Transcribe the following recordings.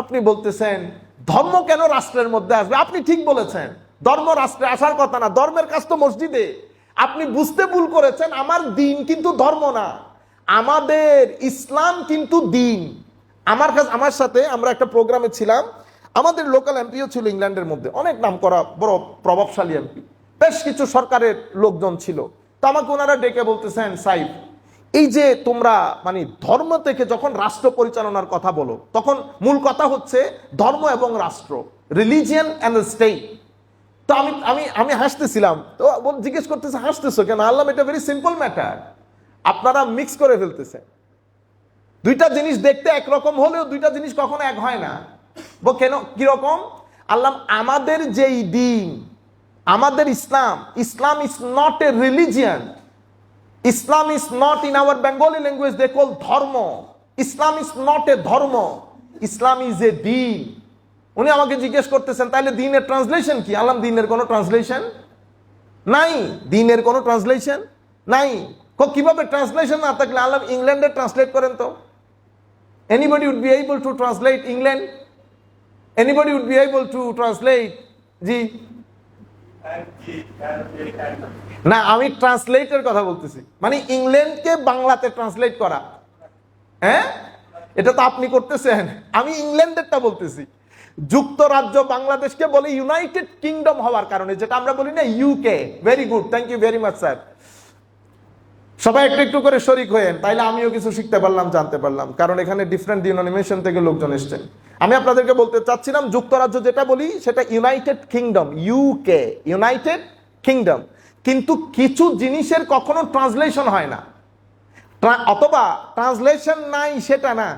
আপনি বলতেছেন ধর্ম কেন রাষ্ট্রের মধ্যে আসবে? আপনি ঠিক বলেছেন, ধর্ম রাষ্ট্রে আসার কথা না, ধর্মের কাজ তো মসজিদে। আপনি বুঝতে ভুল করেছেন, আমার দিন কিন্তু ধর্ম না, আমাদের ইসলাম কিন্তু দিন। আমার সাথে আমরা একটা প্রোগ্রামে ছিলাম, আমাদের লোকাল এমপিও ছিল ইংল্যান্ডের মধ্যে, অনেক নাম করা বড় প্রভাবশালী এমপি, বেশ কিছু সরকারের লোকজন ছিল। তো আমাকে ওনারা ডেকে বলতেছেন, সাইফ, এই যে তোমরা মানে ধর্ম থেকে যখন রাষ্ট্র পরিচালনার কথা বলো, তখন মূল কথা হচ্ছে ধর্ম এবং রাষ্ট্র, রিলিজিয়ন অ্যান্ড স্টেট। তো আমি আমি আমি হাসতেছিলাম, তো জিজ্ঞেস করতেছে হাসতেছো কেন? আল্লাহ, এটা ভেরি সিম্পল ম্যাটার, আপনারা মিক্স করে ফেলতেছেন। দুইটা জিনিস দেখতে একরকম হলেও দুইটা জিনিস কখনো এক হয় না। কেন, কিরকম? আল্লাহ, আমাদের যেই দিন, আমাদের Islam, Islam is not a religion, Islam is not, in our Bengali language they call dharma, Islam is not এ ধর্ম, ইসলাম ইজ এ দিন। উনি আমাকে জিজ্ঞেস করতেছেন তাহলে দিনের ট্রান্সলেশন কি? আল্লাহ, দিনের কোনো ট্রান্সলেশন নাই, দিনের কোনো ট্রান্সলেশন নাই। কিভাবে ট্রান্সলেশন না থাকলে? আল্লাহ, ইংল্যান্ডে ট্রান্সলেট করেন তো। Anybody would be able to translate England? Anybody would be able to translate? জি না, আমি ট্রান্সলেটের কথা বলতেছি, মানে ইংল্যান্ডকে বাংলাতে ট্রান্সলেট করা। হ্যাঁ, এটা তো আপনি করতেছেন, আমি ইংল্যান্ডেরটা বলতেছি। যুক্তরাজ্য বাংলাদেশকে বলে ইউনাইটেড কিংডম হওয়ার কারণে, যেটা আমরা বলি না UK. Very good, thank you very much sir. সবাই একটু একটু করে শরিক হয়েন, তাইলে আমিও কিছু শিখতে পারলাম, জানতে পারলাম, কারণ এখানে ডিফারেন্ট ডিনোমিনেশন থেকে লোকজন এসছেন। আমি আপনাদেরকে বলতে চাচ্ছিলাম, যুক্তরাজ্য যেটা বলি সেটা United kingdom, UK, United kingdom. কিন্তু কিছু জিনিসের কখনো ট্রান্সলেশন হয় না, অথবা ট্রান্সলেশন নাই সেটা না,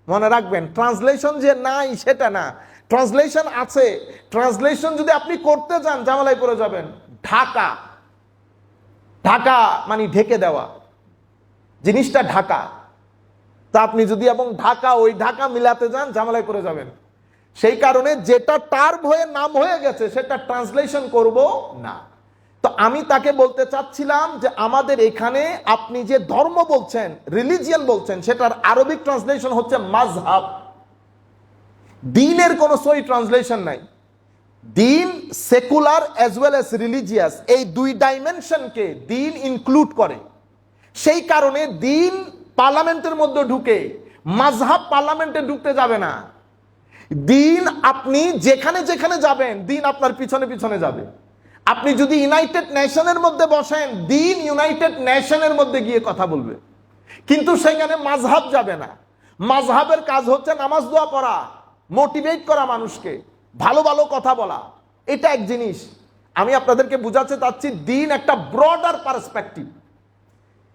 মনে রাখবেন, ট্রান্সলেশন যে নাই সেটা না, ট্রান্সলেশন আছে। ট্রান্সলেশন যদি আপনি করতে যান ঝামেলায় পড়ে যাবেন। ঢাকা, ঢাকা মানে ঢেকে দেওয়া, জিনিসটা ঢাকা। তা আপনি যদি এবং ঢাকা, ওই ঢাকা মিলাতে যান ঝামেলায় পড়ে যাবেন। সেই কারণে যেটা টার্ম হয়ে নাম হয়ে গেছে সেটা ট্রান্সলেশন করব না। তো আমি তাকে বলতে চাচ্ছিলাম যে আমাদের এখানে আপনি যে ধর্ম বলছেন, রিলিজিয়ন বলছেন, সেটার আরবিক ট্রান্সলেশন হচ্ছে মাযহাব। দ্বীনের কোনো সহি ট্রান্সলেশন নাই। দিন secular as well as religious, এই দুই ডাইমেনশনকে দিন ইনক্লুড করে। সেই কারণে দিন পার্লামেন্টের মধ্যে ঢুকে, মাযহাব পার্লামেন্টে ঢুকতে যাবে না। দিন আপনি যেখানে যেখানে যাবেন, দিন আপনার পিছনে পিছনে যাবে। আপনি যদি ইউনাইটেড নেশনের মধ্যে বসেন, দিন ইউনাইটেড নেশনের মধ্যে গিয়ে কথা বলবে, কিন্তু সেখানে মাযহাব যাবে না। মাযহাবের কাজ হচ্ছে নামাজ দোয়া পড়া, মোটিভেট করা মানুষকে, ভালো ভালো কথা বলা। এটা এক জিনিস। আমি আপনাদেরকে বুঝাতে চাচ্ছি, দিন একটা ব্রডার পার্সপেক্টিভ।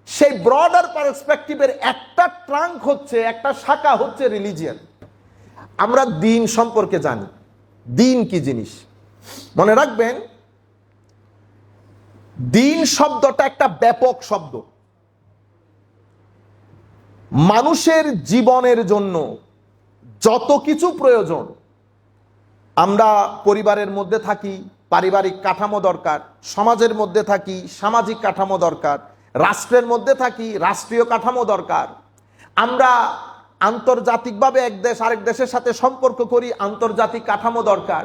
সেই ব্রডার পার্সপেক্টিভের একটা ট্রাঙ্ক হচ্ছে, একটা শাখা হচ্ছে রিলিজিয়ন। আমরা দিন সম্পর্কে জানি, দিন কি জিনিস। মনে রাখবেন, দিন শব্দটা একটা ব্যাপক শব্দ। মানুষের জীবনের জন্য যত কিছু প্রয়োজন, আমরা পরিবারের মধ্যে থাকি, পারিবারিক কাঠামো দরকার, সমাজের মধ্যে থাকি, সামাজিক কাঠামো দরকার, রাষ্ট্রের মধ্যে থাকি, রাষ্ট্রীয় কাঠামো দরকার। আমরা আন্তর্জাতিকভাবে এক দেশ আরেক দেশের সাথে সম্পর্ক করি, আন্তর্জাতিক কাঠামো দরকার।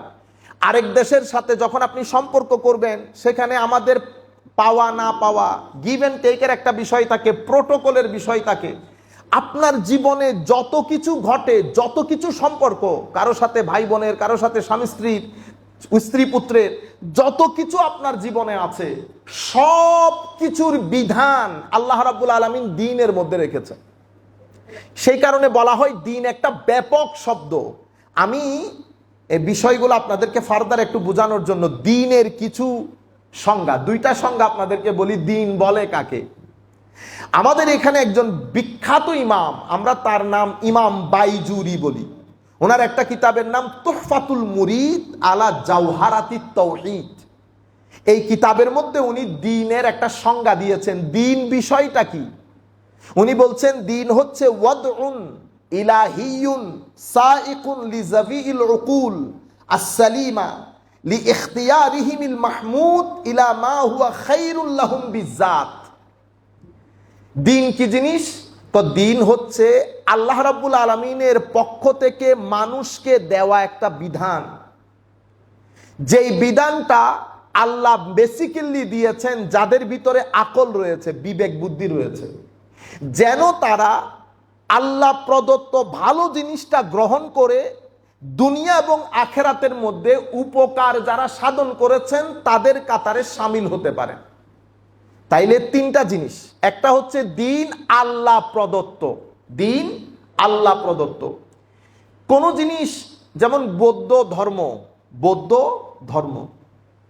আরেক দেশের সাথে যখন আপনি সম্পর্ক করবেন, সেখানে আমাদের পাওয়া না পাওয়া, গিভ অ্যান্ড টেকের একটা বিষয় থাকে, প্রোটোকলের বিষয় থাকে। আপনার জীবনে যত কিছু ঘটে, যত কিছু সম্পর্ক, কারো সাথে ভাই বোনের, কারো সাথে স্বামী স্ত্রীর, স্ত্রী পুত্রের, যত কিছু আপনার জীবনে আছে, সব কিছুর বিধান আল্লাহ রাব্বুল আলামিন দ্বীনের মধ্যে রেখেছেন। সেই কারণে বলা হয় দ্বীন একটা ব্যাপক শব্দ। আমি এই বিষয়গুলো আপনাদেরকে ফার্দার একটু বোঝানোর জন্য দ্বীনের কিছু সংজ্ঞা, দুইটা সংজ্ঞা আপনাদেরকে বলি, দ্বীন বলে কাকে। আমাদের এখানে একজন বিখ্যাত ইমাম, আমরা তার নাম ইমাম বাইজুরি বলি। ওনার একটা কিতাবের নাম তুহফাতুল মুরিদ আলা জাওহারাতিত তাওহীদ। এই কিতাবের মধ্যে উনি দ্বীনের একটা সংজ্ঞা দিয়েছেন। দ্বীন বিষয়টা কি? উনি বলছেন, দ্বীন হচ্ছে ওয়াদউন ইলাহিয়ুন সাইকুন লিজাবিল উকুল আস-সালিমা লিইখতিয়ারিহিমিল মাহমুদ ইলা মা হুয়া খায়রুল লাহুম বিজাত। দ্বীন কি জিনিস? তো দিন হচ্ছে আল্লাহ রাব্বুল আলামিনের পক্ষ থেকে মানুষকে দেওয়া একটা বিধান, যেই বিধানটা আল্লাহ বেসিক্যালি দিয়েছেন যাদের ভিতরে আকল রয়েছে, বিবেক বুদ্ধি রয়েছে, যেন তারা আল্লাহ প্রদত্ত ভালো জিনিসটা গ্রহণ করে দুনিয়া এবং আখেরাতের মধ্যে উপকার যারা সাধন করেছেন তাদের কাতারে শামিল হতে পারেন। তাইলে তিনটা জিনিস, একটা হচ্ছে দিন আল্লাহ প্রদত্ত, দিন আল্লাহ প্রদত্ত। কোন জিনিস যেমন বৌদ্ধ ধর্ম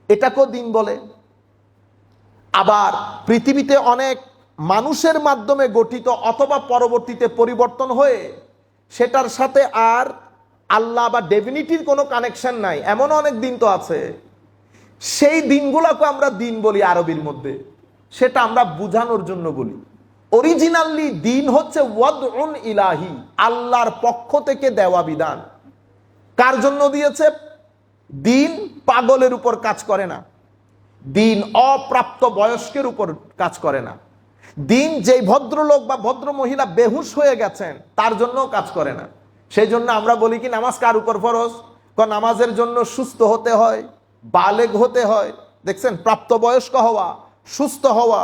এটাকেও দিন বলে। আবার পৃথিবীতে অনেক মানুষের মাধ্যমে গঠিত অথবা পরবর্তীতে পরিবর্তন হয়ে সেটার সাথে আর আল্লাহ বা ডেফিনিটির কোনো কানেকশন নাই, এমন অনেক দিন তো আছে। সেই দিনগুলোকে আমরা দিন বলি আরবির মধ্যে, সেটা আমরা বুঝানোর জন্য বলি। অরিজিনালি দিন হচ্ছে ওয়াদউন ইলাহি, আল্লাহর পক্ষ থেকে দেওয়া বিধান। কার জন্য দিয়েছে? দিন পাগলের উপর কাজ করে না, দিন অপ্রাপ্ত বয়স্কের উপর কাজ করে না, দিন যেই ভদ্রলোক বা ভদ্র মহিলা বেহুশ হয়ে গেছেন তার জন্য কাজ করে না। সেই জন্য আমরা বলি কি নামাজ কার উপর ফরজ? নামাজের জন্য সুস্থ হতে হয়, বালেগ হতে হয়। দেখছেন, প্রাপ্তবয়স্ক হওয়া, সুস্থ হওয়া,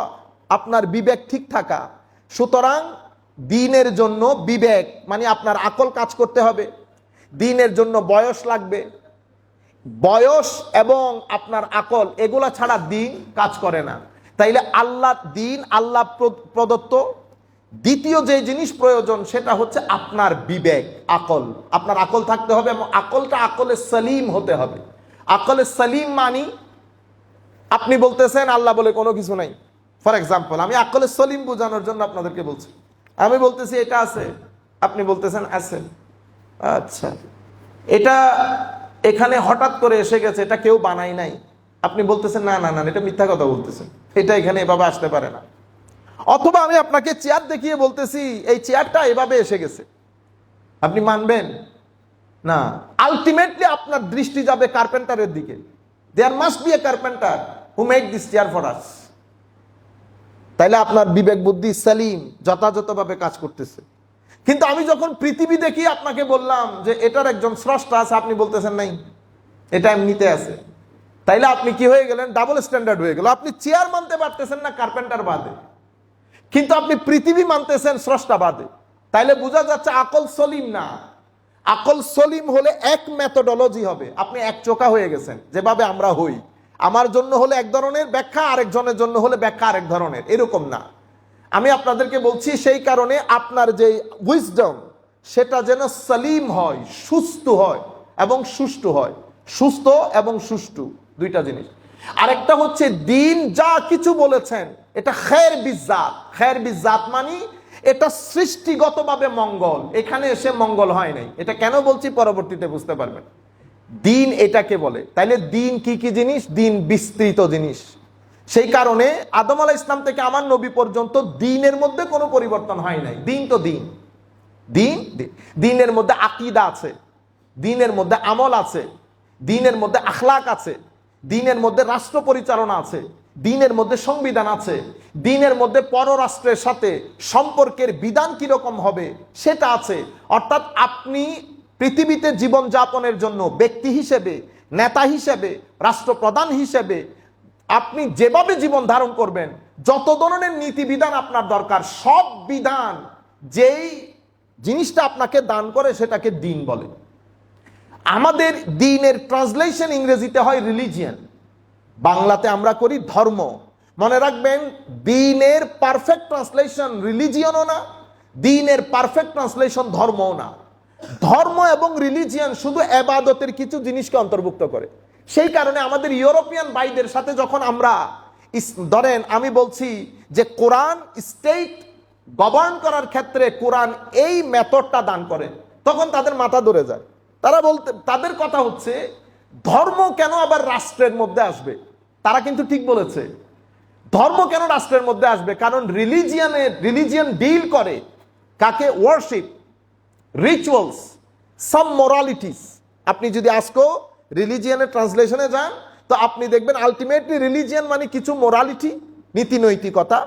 আপনার বিবেক ঠিক থাকা। সুতরাং দিনের জন্য বিবেক মানে আপনার আকল কাজ করতে হবে, দিনের জন্য বয়স লাগবে। বয়স এবং আপনার আকল এগুলা ছাড়া দিন কাজ করে না। তাইলে আল্লাহ দিন আল্লাহ প্রদত্ত। দ্বিতীয় যে জিনিস প্রয়োজন সেটা হচ্ছে আপনার বিবেক, আকল। আপনার আকল থাকতে হবে এবং আকলটা আকলে সলিম হতে হবে। আকলে সলিম মানি আপনি বলতেছেন আল্লাহ বলে কোনো কিছু নাই। ফর এক্সাম্পল, আমি আকলে সলিম বোঝানোর জন্য আপনাদেরকে বলছি। আমি বলতেছি এটা আছে, আপনি বলতেছেন আছে। আচ্ছা, এটা এখানে হঠাৎ করে এসে গেছে, এটা কেউ বানাই নাই। আপনি বলতেছেন না না না, এটা মিথ্যা কথা বলতেছেন, এটা এখানে এভাবে আসতে পারে না। অথবা আমি আপনাকে চেয়ার দেখিয়ে বলতেছি এই চেয়ারটা এভাবে এসে গেছে, আপনি মানবেন না। আলটিমেটলি আপনার দৃষ্টি যাবে কার্পেন্টারের দিকে। There must be a carpenter who made this chair for us. তাইলে আপনার বিবেক বুদ্ধি সালিম, যথাযথভাবে কাজ করতেছে। কিন্তু আমি যখন পৃথিবী দেখি আপনাকে বললাম যে এটার একজন স্রষ্টা আছে, আপনি বলতেছেন নাই, এটা এমনিতে আছে। তাইলে আপনি কি হয়ে গেলেন? ডাবল স্ট্যান্ডার্ড হয়ে গেল। আপনি চেয়ার মানতে পারতেছেন না কার্পেন্টার বাদে, কিন্তু আপনি পৃথিবী মানতেছেন স্রষ্টা বাদে। তাইলে বোঝা যাচ্ছে আকল সলিম না। আকল সলিম হলে এক মেথোডোলজি হবে। আপনি এক চোখা হয়ে গেছেন, যেভাবে আমরা হই। আমার জন্য হলে এক ধরনের ব্যাখ্যা, আরেকজনের জন্য হলে ব্যাখ্যা আরেক ধরনের, এরকম না। আমি আপনাদেরকে বলছি সেই কারণে আপনার যে উইজডম সেটা যেন সলিম হয়, সুস্থ হয় এবং সুষ্ঠু হয়। সুস্থ এবং সুষ্ঠু দুইটা জিনিস। আরেকটা হচ্ছে দিন যা কিছু বলেছেন এটা খের বিজাত। খের বিজাত মানে এটা সৃষ্টিগতভাবে মঙ্গল, এখানে এসে মঙ্গল হয় নাই। এটা কেন বলছি পরবর্তীতে বুঝতে পারবেন। দিন এটাকে বলে। তাইলে দিন কি কি জিনিস? দিন বিস্তৃত জিনিস। সেই কারণে আদম আলাইহিস সালাম থেকে আমার নবী পর্যন্ত দিনের মধ্যে কোনো পরিবর্তন হয় নাই। দিন তো দিন, দিন দিনের মধ্যে আকীদা আছে, দিনের মধ্যে আমল আছে, দিনের মধ্যে আখলাক আছে, দিনের মধ্যে রাষ্ট্র পরিচালনা আছে, দিনের মধ্যে সংবিধান আছে, দিনের মধ্যে পররাষ্ট্রের সাথে সম্পর্কের বিধান কিরকম হবে সেটা আছে। অর্থাৎ আপনি পৃথিবীতে জীবন যাপনের জন্য ব্যক্তি হিসেবে, নেতা হিসেবে, রাষ্ট্রপ্রধান হিসেবে আপনি যেভাবে জীবন ধারণ করবেন, যত ধরনের নীতিবিধান আপনার দরকার, সব বিধান যেই জিনিসটা আপনাকে দান করে সেটাকে দিন বলে। আমাদের দিনের ট্রান্সলেশন ইংরেজিতে হয় রিলিজিয়ান, বাংলাতে আমরা করি ধর্ম। মনে রাখবেন, দিনের পারফেক্ট ট্রান্সলেশন রিলিজিয়নও না, দিনের পারফেক্ট ট্রান্সলেশন ধর্মও না। ধর্ম এবং রিলিজিয়ান শুধু ইবাদতের কিছু জিনিসকে অন্তর্ভুক্ত করে। সেই কারণে আমাদের ইউরোপিয়ান ভাইদের সাথে যখন আমরা ধরেন আমি বলছি যে কোরআন স্টেট গভর্ন করার ক্ষেত্রে কোরআন এই মেথডটা দান করে, তখন তাদের মাথা ধরে যায়। তাদের কথা হচ্ছে ধর্ম কেন আবার রাষ্ট্রের মধ্যে আসবে? তারা কিন্তু ঠিক বলেছে, ধর্ম কেন রাষ্ট্রের মধ্যে আসবে? কারণ রিলিজিয়ান ডিল করে কাকে? ওয়ার্শিপ, রিচুয়ালস, সাম মোরালিটিস। আপনি যদি আজকে রিলিজিয়ানের ট্রান্সলেশনে যান তো আপনি দেখবেন আলটিমেটলি রিলিজিয়ান মানে কিছু মোরালিটি, নীতি নৈতিকতা,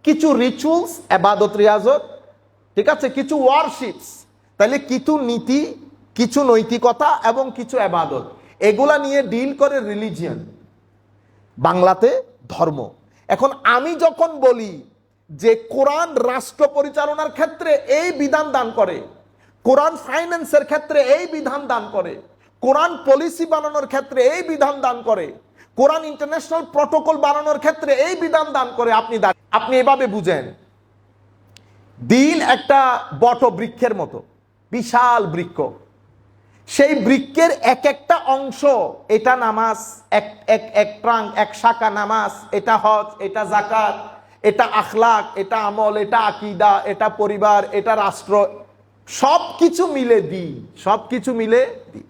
কিছু রিচুয়ালস, ইবাদত রিয়াজত, ঠিক আছে, কিছু ওয়ারশিপস, তাহলে কিছু নীতি, কিছু নৈতিকতা এবং কিছু আবাদত, এগুলা নিয়ে ডিল করে রিলিজিয়ন, বাংলাতে ধর্ম। এখন আমি যখন বলি যে কোরআন রাষ্ট্র পরিচালনার ক্ষেত্রে এই বিধান দান করে, কোরআন ফাইন্যান্সের ক্ষেত্রে এই বিধান দান করে, কোরআন পলিসি বানানোর ক্ষেত্রে এই বিধান দান করে, কোরআন ইন্টারন্যাশনাল প্রটোকল বানানোর ক্ষেত্রে এই বিধান দান করে, আপনি এভাবে বুঝেন, দিন একটা বট বৃক্ষের মতো, বিশাল বৃক্ষ, সেই বৃক্ষের এক একটা অংশ, এটা নামাজ, এক শাখা নামাজ, এটা হজ, এটা যাকাত, এটা আখলাক, এটা আমল, এটা আকীদা, এটা পরিবার, এটা রাষ্ট্র, সবকিছু মিলে দিন, সবকিছু মিলে দিন।